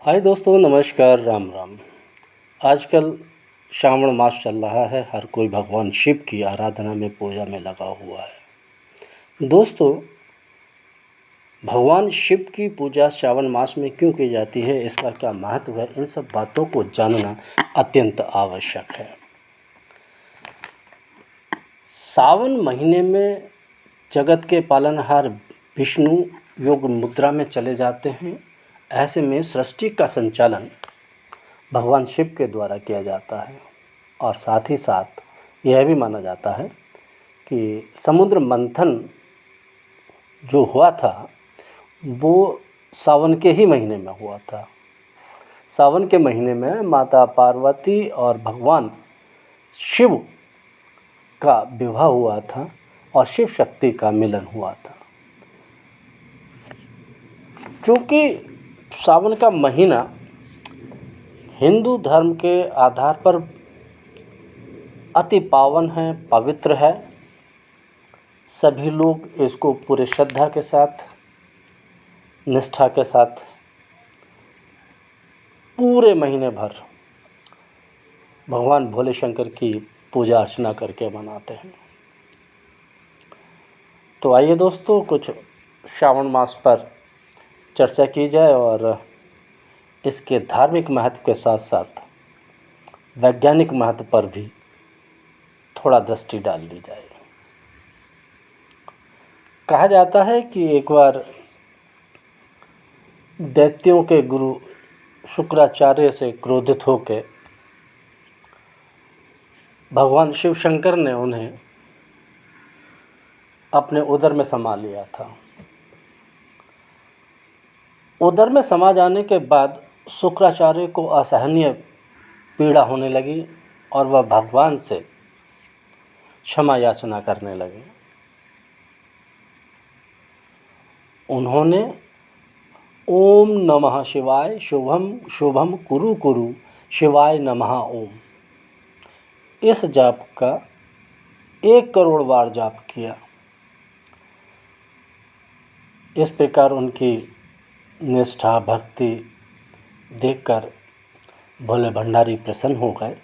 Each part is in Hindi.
हाय दोस्तों, नमस्कार, राम राम। आजकल श्रावण मास चल रहा है। हर कोई भगवान शिव की आराधना में, पूजा में लगा हुआ है। दोस्तों, भगवान शिव की पूजा श्रावण मास में क्यों की जाती है, इसका क्या महत्व है, इन सब बातों को जानना अत्यंत आवश्यक है। सावन महीने में जगत के पालनहार विष्णु योग मुद्रा में चले जाते हैं। ऐसे में सृष्टि का संचालन भगवान शिव के द्वारा किया जाता है और साथ ही साथ यह भी माना जाता है कि समुद्र मंथन जो हुआ था वो सावन के ही महीने में हुआ था। सावन के महीने में माता पार्वती और भगवान शिव का विवाह हुआ था और शिव शक्ति का मिलन हुआ था। क्योंकि सावन का महीना हिंदू धर्म के आधार पर अति पावन है, पवित्र है। सभी लोग इसको पूरे श्रद्धा के साथ, निष्ठा के साथ पूरे महीने भर भगवान भोले शंकर की पूजा अर्चना करके मनाते हैं। तो आइए दोस्तों, कुछ श्रावण मास पर चर्चा की जाए और इसके धार्मिक महत्व के साथ साथ वैज्ञानिक महत्व पर भी थोड़ा दृष्टि डाल ली जाए। कहा जाता है कि एक बार दैत्यों के गुरु शुक्राचार्य से क्रोधित होकर भगवान शिव शंकर ने उन्हें अपने उदर में समा लिया था। उदर में समा जाने के बाद शुक्राचार्य को असहनीय पीड़ा होने लगी और वह भगवान से क्षमा याचना करने लगे। उन्होंने ओम नमः शिवाय शुभम शुभम कुरु कुरु शिवाय नमः ओम इस जाप का 1 करोड़ बार जाप किया। इस प्रकार उनकी निष्ठा भक्ति देखकर भोले भंडारी प्रसन्न हो गए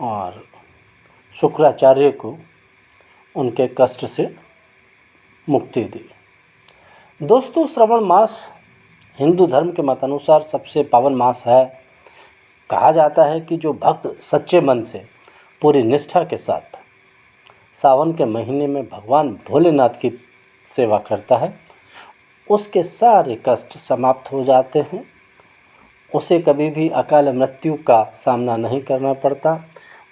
और शुक्राचार्य को उनके कष्ट से मुक्ति दी। दोस्तों, श्रावण मास हिंदू धर्म के मतानुसार सबसे पावन मास है। कहा जाता है कि जो भक्त सच्चे मन से पूरी निष्ठा के साथ सावन के महीने में भगवान भोलेनाथ की सेवा करता है, उसके सारे कष्ट समाप्त हो जाते हैं। उसे कभी भी अकाल मृत्यु का सामना नहीं करना पड़ता।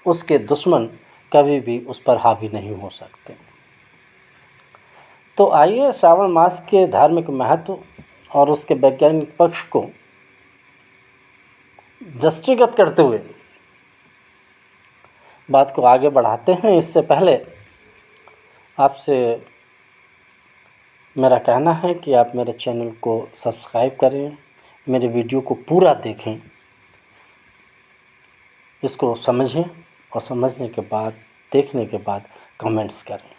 उसके दुश्मन कभी भी उस पर हावी नहीं हो सकते। तो आइए श्रावण मास के धार्मिक महत्व और उसके वैज्ञानिक पक्ष को दृष्टिगत करते हुए बात को आगे बढ़ाते हैं। इससे पहले आपसे मेरा कहना है कि आप मेरे चैनल को सब्सक्राइब करें, मेरे वीडियो को पूरा देखें, इसको समझें और समझने के बाद, देखने के बाद कमेंट्स करें।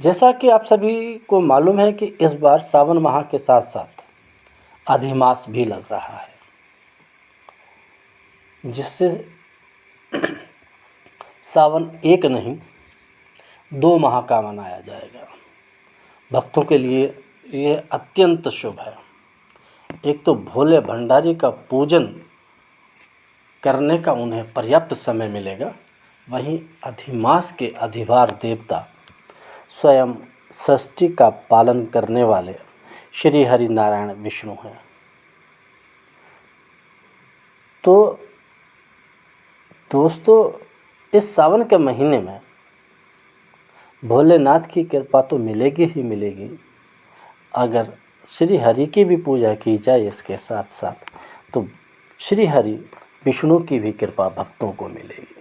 जैसा कि आप सभी को मालूम है कि इस बार सावन माह के साथ साथ अधिमास भी लग रहा है, जिससे सावन एक नहीं 2 माह का मनाया जाएगा। भक्तों के लिए ये अत्यंत शुभ है। एक तो भोले भंडारी का पूजन करने का उन्हें पर्याप्त समय मिलेगा, वहीं अधिमास के अधिवार देवता स्वयं सृष्टि का पालन करने वाले श्री हरि नारायण विष्णु हैं। तो दोस्तों, इस सावन के महीने में भोलेनाथ की कृपा तो मिलेगी ही मिलेगी। अगर श्री हरि की भी पूजा की जाए इसके साथ साथ, तो श्री हरि विष्णु की भी कृपा भक्तों को मिलेगी।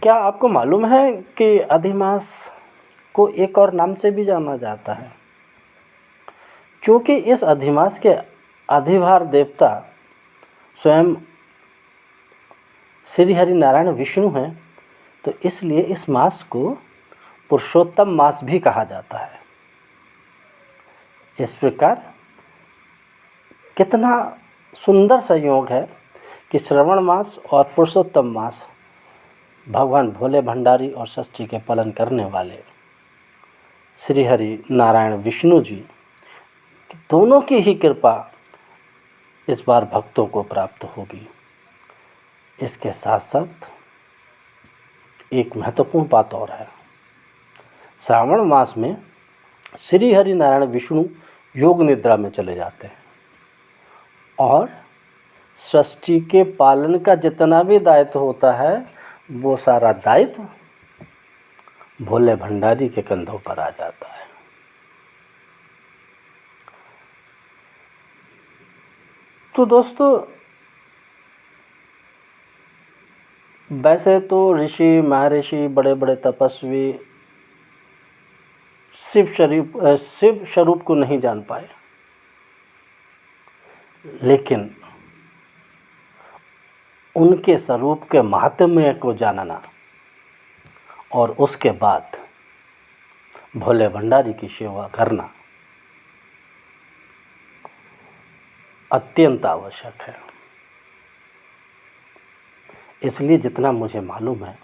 क्या आपको मालूम है कि अधिमास को एक और नाम से भी जाना जाता है? क्योंकि इस अधिमास के अधिवार देवता स्वयं श्री हरि नारायण विष्णु हैं, तो इसलिए इस मास को पुरुषोत्तम मास भी कहा जाता है। इस प्रकार कितना सुंदर संयोग है कि श्रावण मास और पुरुषोत्तम मास भगवान भोले भंडारी और षष्ठी के पालन करने वाले श्री हरि नारायण विष्णु जी दोनों की ही कृपा इस बार भक्तों को प्राप्त होगी। इसके साथ साथ एक महत्वपूर्ण बात और है। श्रावण मास में श्री हरि नारायण विष्णु योग निद्रा में चले जाते हैं और षष्ठी के पालन का जितना भी दायित्व होता है वो सारा दायित्व भोले भंडारी के कंधों पर आ जाता है। तो दोस्तों, वैसे तो ऋषि महर्षि बड़े बड़े तपस्वी शिव स्वरूप को नहीं जान पाए, लेकिन उनके स्वरूप के महात्म्य को जानना और उसके बाद भोले भंडारी की सेवा करना अत्यंत आवश्यक है। इसलिए जितना मुझे मालूम है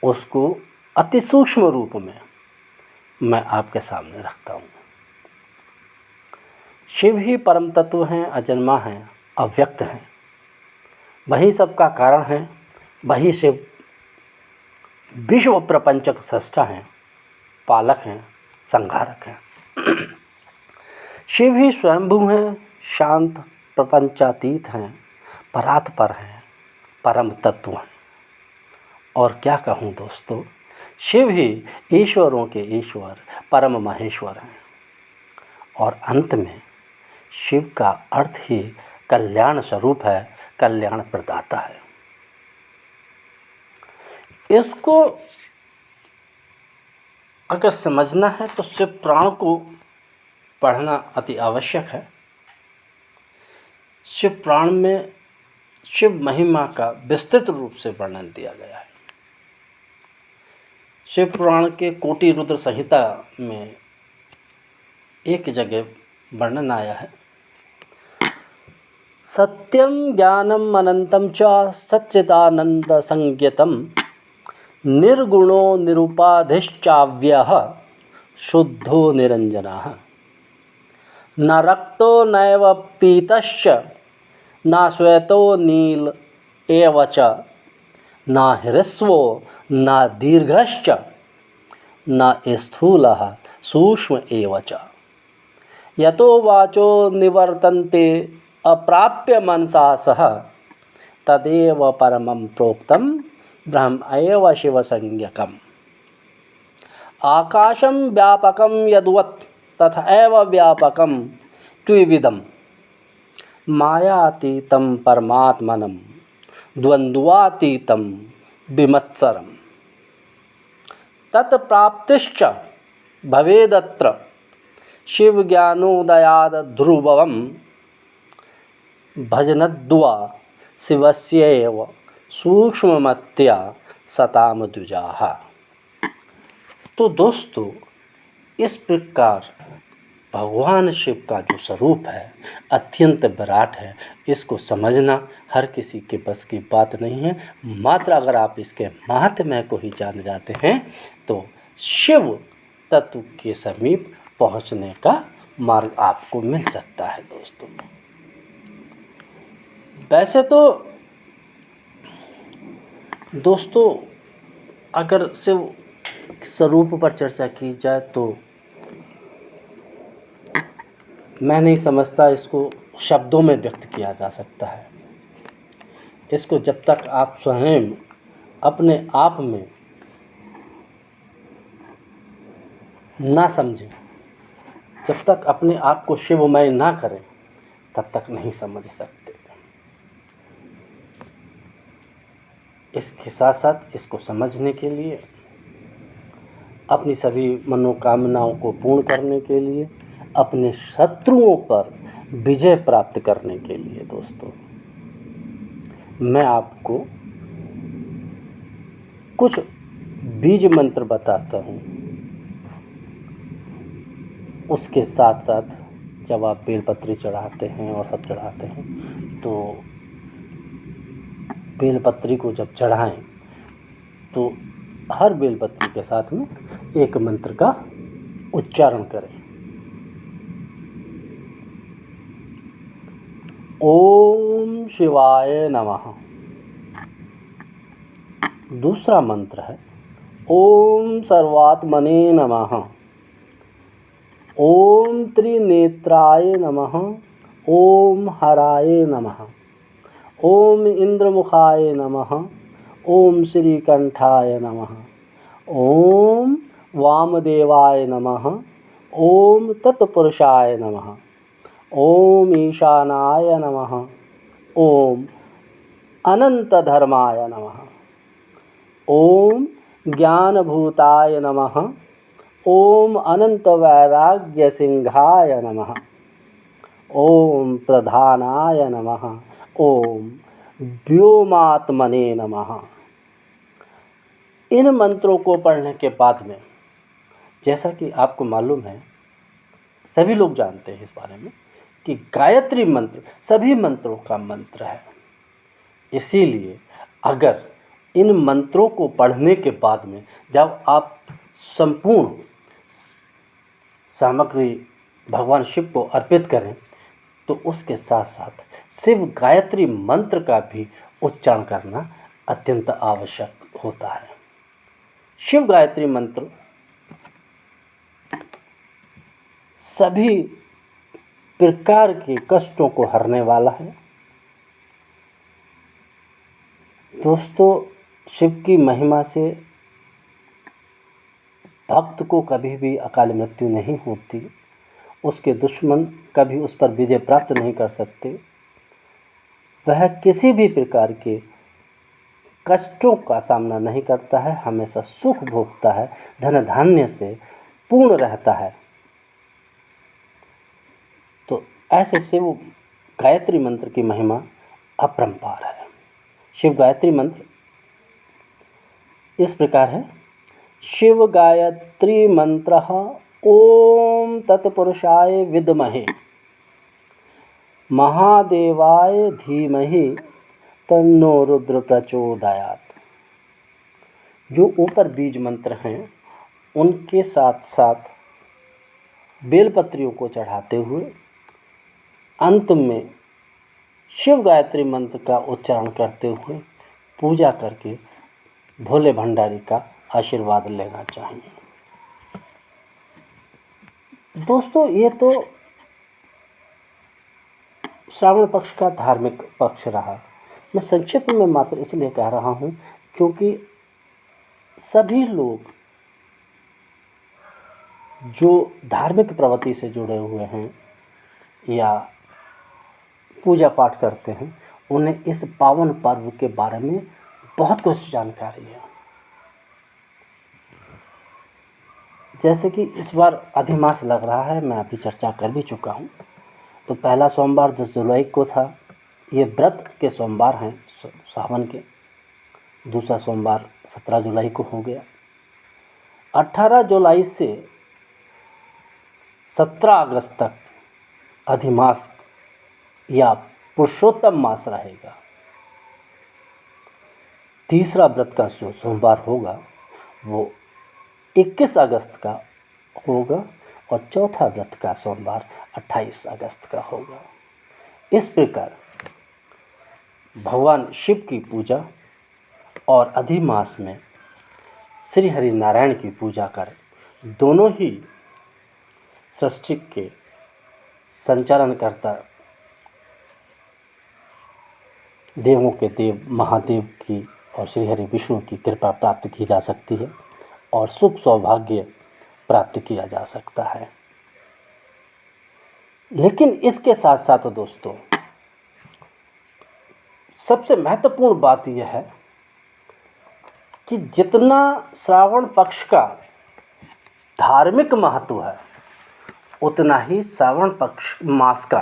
उसको अति सूक्ष्म रूप में मैं आपके सामने रखता हूँ। शिव ही परम तत्व हैं, अजन्मा हैं, अव्यक्त हैं। वही सबका कारण है, वही शिव विश्व प्रपंचक सृष्टा हैं, पालक हैं, संहारक हैं। शिव ही स्वयंभू हैं, शांत प्रपंचातीत हैं, परात्पर हैं, परम तत्व हैं। और क्या कहूँ दोस्तों, शिव ही ईश्वरों के ईश्वर, परम महेश्वर हैं। और अंत में शिव का अर्थ ही कल्याण स्वरूप है, कल्याण प्रदाता है। इसको अगर समझना है तो शिव पुराण को पढ़ना अति आवश्यक है। शिव पुराण में शिव महिमा का विस्तृत रूप से वर्णन दिया गया है। शिव पुराण के कोटि रुद्र संहिता में एक जगह वर्णन आया है, सत्यम ज्ञानम अनंतम च सच्चिदानंद संज्ञतम निर्गुणो निरुपाधिश्चाव्यः शुद्धो निरंजनः न रक्तो नैव पीतश्च न श्वेतो नील एव च न ह्रस्वो न दीर्घश्च न स्थूलः सूक्ष्म एव च यतो वाचो निवर्तन्ते अप्राप्य मनसा सह तदेव परमं प्रोक्तम ब्रह्म एव शिवसंज्ञकम् आकाशं व्यापकं यद्वत् तथैव व्यापकं द्विविधं मायातीतं परमात्मनं द्वन्द्वातीतं विमत्सरम् तत्प्राप्तिश्च भवेदत्र शिवज्ञानोदयाद् ध्रुवं भजनद्वा शिवस्यैव सूक्ष्ममत्या सताम द्विजाः। तो दोस्तों, इस प्रकार भगवान शिव का जो स्वरूप है अत्यंत विराट है। इसको समझना हर किसी के बस की बात नहीं है। मात्र अगर आप इसके महात्म्य को ही जान जाते हैं तो शिव तत्व के समीप पहुंचने का मार्ग आपको मिल सकता है। वैसे तो दोस्तों, अगर शिव स्वरूप पर चर्चा की जाए तो मैं नहीं समझता इसको शब्दों में व्यक्त किया जा सकता है। इसको जब तक आप स्वयं अपने आप में ना समझें, जब तक अपने आप को शिवमय ना करें, तब तक नहीं समझ सकते। इसके साथ साथ इसको समझने के लिए, अपनी सभी मनोकामनाओं को पूर्ण करने के लिए, अपने शत्रुओं पर विजय प्राप्त करने के लिए दोस्तों, मैं आपको कुछ बीज मंत्र बताता हूँ। उसके साथ साथ जब आप बेलपत्री चढ़ाते हैं और सब चढ़ाते हैं तो बेलपत्री को जब चढ़ाएं तो हर बेलपत्री के साथ में एक मंत्र का उच्चारण करें। ओम शिवाय नमः। दूसरा मंत्र है ओम सर्वात्मने नमः। ओम त्रिनेत्राय नमः। ओम हराय नमः। ओम इंद्रमुखाय नमः। ओम श्रीकंठाय नमः। ओम वामदेवाय नमः। ओम तत्पुरुषाय नमः। ओम ईशानाय नमः। ओम अनंतधर्माय नमः। ओम ज्ञानभूताय नमः। ओम अनंतवैराग्यसिंहाय नमः। ओम प्रधानाय नमः। ओम व्योमात्मने नमः। इन मंत्रों को पढ़ने के बाद में, जैसा कि आपको मालूम है, सभी लोग जानते हैं इस बारे में कि गायत्री मंत्र सभी मंत्रों का मंत्र है। इसीलिए अगर इन मंत्रों को पढ़ने के बाद में जब आप संपूर्ण सामग्री भगवान शिव को अर्पित करें तो उसके साथ साथ शिव गायत्री मंत्र का भी उच्चारण करना अत्यंत आवश्यक होता है। शिव गायत्री मंत्र सभी प्रकार के कष्टों को हरने वाला है। दोस्तों, शिव की महिमा से भक्त को कभी भी अकाल मृत्यु नहीं होती, उसके दुश्मन कभी उस पर विजय प्राप्त नहीं कर सकते। वह किसी भी प्रकार के कष्टों का सामना नहीं करता है, हमेशा सुख भोगता है, धन धान्य से पूर्ण रहता है। तो ऐसे शिव गायत्री मंत्र की महिमा अपरंपार है। शिव गायत्री मंत्र इस प्रकार है। शिव गायत्री मंत्र ओम तत्पुरुषाय विद्महे महादेवाय धीमहि तन्नो रुद्र प्रचोदयात्। जो ऊपर बीज मंत्र हैं उनके साथ साथ बेलपत्रियों को चढ़ाते हुए अंत में शिव गायत्री मंत्र का उच्चारण करते हुए पूजा करके भोले भंडारी का आशीर्वाद लेना चाहिए। दोस्तों, ये तो श्रावण पक्ष का धार्मिक पक्ष रहा। मैं संक्षिप्त में मात्र इसलिए कह रहा हूँ क्योंकि सभी लोग जो धार्मिक प्रवृत्ति से जुड़े हुए हैं या पूजा पाठ करते हैं उन्हें इस पावन पर्व के बारे में बहुत कुछ जानकारी है। जैसे कि इस बार अधिमास लग रहा है, मैं अभी चर्चा कर भी चुका हूँ। तो पहला सोमवार 10 जुलाई को था, ये व्रत के सोमवार हैं सावन के। दूसरा सोमवार 17 जुलाई को हो गया। 18 जुलाई से 17 अगस्त तक अधिमास या पुरुषोत्तम मास रहेगा। तीसरा व्रत का जो सोमवार होगा वो 21 अगस्त का होगा और चौथा व्रत का सोमवार 28 अगस्त का होगा। इस प्रकार भगवान शिव की पूजा और अधिमास में श्री हरि नारायण की पूजा कर दोनों ही सृष्टि के संचालन करता देवों के देव महादेव की और श्री हरि विष्णु की कृपा प्राप्त की जा सकती है और सुख सौभाग्य प्राप्त किया जा सकता है। लेकिन इसके साथ साथ दोस्तों, सबसे महत्वपूर्ण बात यह है कि जितना श्रावण पक्ष का धार्मिक महत्व है उतना ही श्रावण पक्ष मास का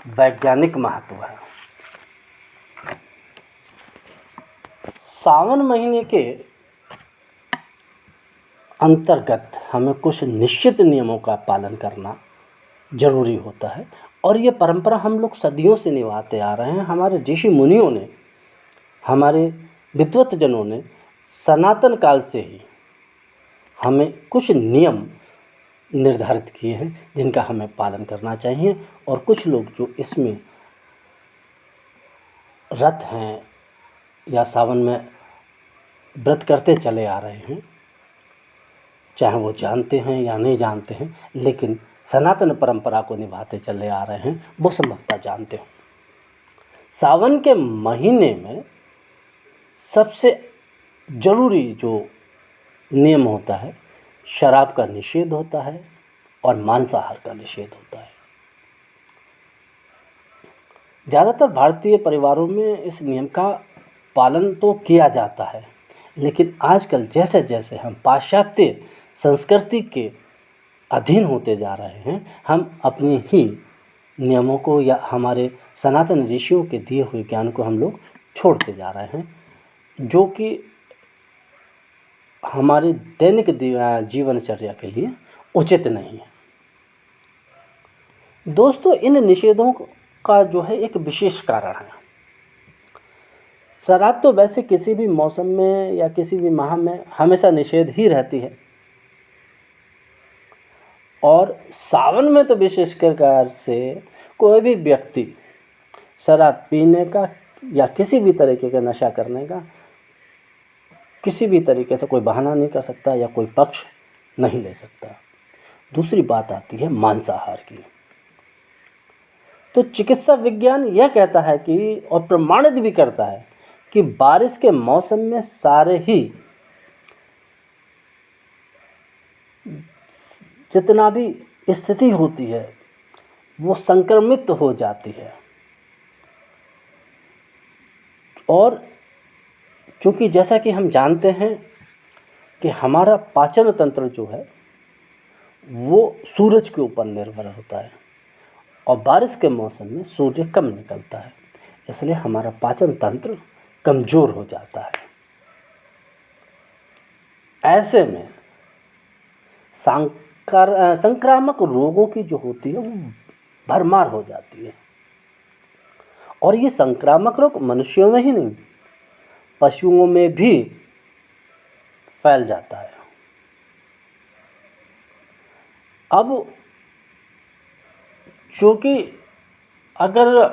वैज्ञानिक महत्व है। सावन महीने के अंतर्गत हमें कुछ निश्चित नियमों का पालन करना ज़रूरी होता है। और ये परंपरा हम लोग सदियों से निभाते आ रहे हैं। हमारे ऋषि मुनियों ने, हमारे विद्वत्तजनों ने सनातन काल से ही हमें कुछ नियम निर्धारित किए हैं जिनका हमें पालन करना चाहिए। और कुछ लोग जो इसमें रत हैं या सावन में व्रत करते चले आ रहे हैं, चाहे वो जानते हैं या नहीं जानते हैं, लेकिन सनातन परंपरा को निभाते चले आ रहे हैं, वो संभवतः जानते हो। सावन के महीने में सबसे ज़रूरी जो नियम होता है, शराब का निषेध होता है और मांसाहार का निषेध होता है। ज़्यादातर भारतीय परिवारों में इस नियम का पालन तो किया जाता है, लेकिन आजकल जैसे जैसे हम पाश्चात्य संस्कृति के अधीन होते जा रहे हैं, हम अपने ही नियमों को या हमारे सनातन ऋषियों के दिए हुए ज्ञान को हम लोग छोड़ते जा रहे हैं, जो कि हमारे दैनिक जीवनचर्या के लिए उचित नहीं है। दोस्तों, इन निषेधों का जो है एक विशेष कारण है। शराब तो वैसे किसी भी मौसम में या किसी भी माह में हमेशा निषेध ही रहती है, और सावन में तो विशेष प्रकार से कोई भी व्यक्ति शराब पीने का या किसी भी तरीके का नशा करने का किसी भी तरीके से कोई बहाना नहीं कर सकता या कोई पक्ष नहीं ले सकता। दूसरी बात आती है मांसाहार की। तो चिकित्सा विज्ञान यह कहता है कि, और प्रमाणित भी करता है कि बारिश के मौसम में सारे ही जितना भी स्थिति होती है वो संक्रमित हो जाती है। और क्योंकि जैसा कि हम जानते हैं कि हमारा पाचन तंत्र जो है वो सूरज के ऊपर निर्भर होता है, और बारिश के मौसम में सूर्य कम निकलता है, इसलिए हमारा पाचन तंत्र कमज़ोर हो जाता है। ऐसे में संक्रामक रोगों की जो होती है वो भरमार हो जाती है। और ये संक्रामक रोग मनुष्यों में ही नहीं, पशुओं में भी फैल जाता है। अब चूँकि अगर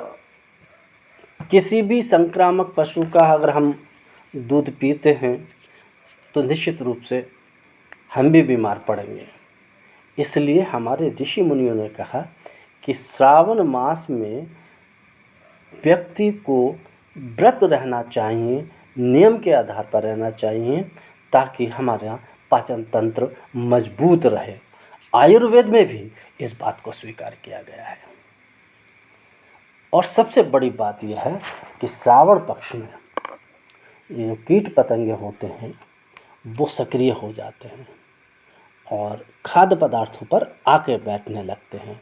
किसी भी संक्रामक पशु का अगर हम दूध पीते हैं तो निश्चित रूप से हम भी बीमार पड़ेंगे। इसलिए हमारे ऋषि मुनियों ने कहा कि श्रावण मास में व्यक्ति को व्रत रहना चाहिए, नियम के आधार पर रहना चाहिए, ताकि हमारा पाचन तंत्र मजबूत रहे। आयुर्वेद में भी इस बात को स्वीकार किया गया है। और सबसे बड़ी बात यह है कि श्रावण पक्ष में ये जो कीट पतंगे होते हैं वो सक्रिय हो जाते हैं और खाद्य पदार्थों पर आके बैठने लगते हैं।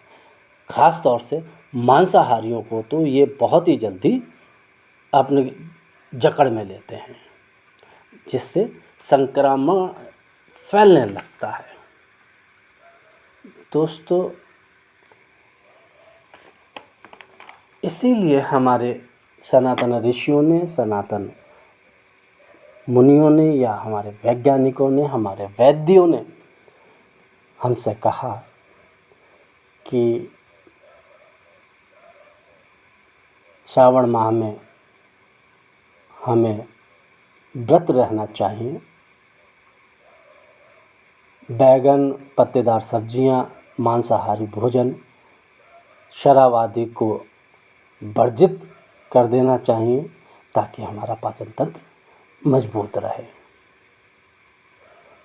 ख़ास तौर से मांसाहारियों को तो ये बहुत ही जल्दी अपने जकड़ में लेते हैं, जिससे संक्रमण फैलने लगता है। दोस्तों, इसीलिए हमारे सनातन ऋषियों ने, सनातन मुनियों ने या हमारे वैज्ञानिकों ने, हमारे वैद्यों ने हमसे कहा कि श्रावण माह में हमें व्रत रहना चाहिए। बैगन, पत्तेदार सब्जियां, मांसाहारी भोजन, शराब आदि को वर्जित कर देना चाहिए, ताकि हमारा पाचन तंत्र मजबूत रहे।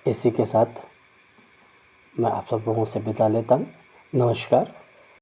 इसी के साथ मैं आप सब लोगों से विदा लेता हूँ। नमस्कार।